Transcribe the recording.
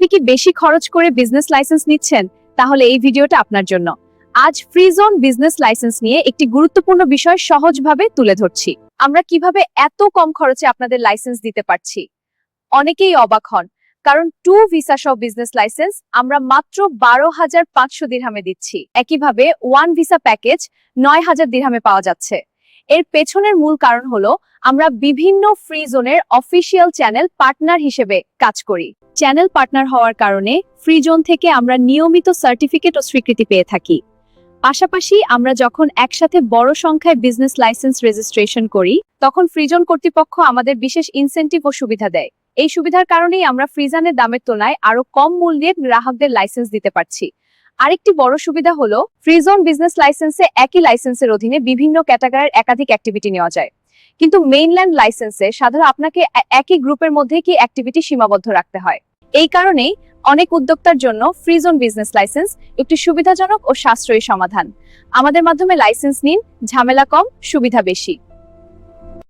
আপনি কি বেশি খরচ করে বিজনেস লাইসেন্স নিচ্ছেন? তাহলে এই ভিডিওটা আপনার জন্য। আজ ফ্রি জোন বিজনেস লাইসেন্স নিয়ে একটি গুরুত্বপূর্ণ বিষয় সহজভাবে তুলে ধরছি। আমরা কিভাবে এত কম খরচে আপনাদের লাইসেন্স দিতে পারছি। অনেকেই অবাক হন, কারণ 2 ভিসা সহ বিজনেস লাইসেন্স আমরা মাত্র 12,500 দিরহামে দিচ্ছি। একইভাবে 1 ভিসা প্যাকেজ 9,000 দিরহামে পাওয়া যাচ্ছে। এর পেছনের মূল কারণ হলো আমরা বিভিন্ন ফ্রি জোনের অফিসিয়াল চ্যানেল পার্টনার হিসেবে কাজ করি। চ্যানেল পার্টনার হওয়ার কারণে ফ্রি জোন থেকে আমরা নিয়মিত সার্টিফিকেট ও স্বীকৃতি পেয়ে থাকি। পাশাপাশি আমরা যখন একসাথে বড় সংখ্যায় বিজনেস লাইসেন্স রেজিস্ট্রেশন করি, তখন ফ্রিজোন কর্তৃপক্ষ আমাদের বিশেষ ইনসেন্টিভ ও সুবিধা দেয়। এই সুবিধার কারণেই আমরা ফ্রিজনের দামের তুলনায় আরো কম মূল্যে গ্রাহকদের লাইসেন্স দিতে পারছি। আরেকটি বড় সুবিধা হলো ফ্রিজোন বিজনেস লাইসেন্সে একই লাইসেন্সের অধীনে বিভিন্ন ক্যাটাগরির একাধিক অ্যাক্টিভিটি নেওয়া যায়। কিন্তু মেইনল্যান্ড লাইসেন্সে সাধারণত আপনাকে একই গ্রুপের মধ্যে কি অ্যাক্টিভিটি সীমাবদ্ধ রাখতে হয়। এই কারণেই অনেক উদ্যোক্তার জন্য ফ্রি জোন বিজনেস লাইসেন্স একটি সুবিধাজনক ও সাশ্রয়ী সমাধান। আমাদের মাধ্যমে লাইসেন্স নিন, ঝামেলা কম, সুবিধা বেশি।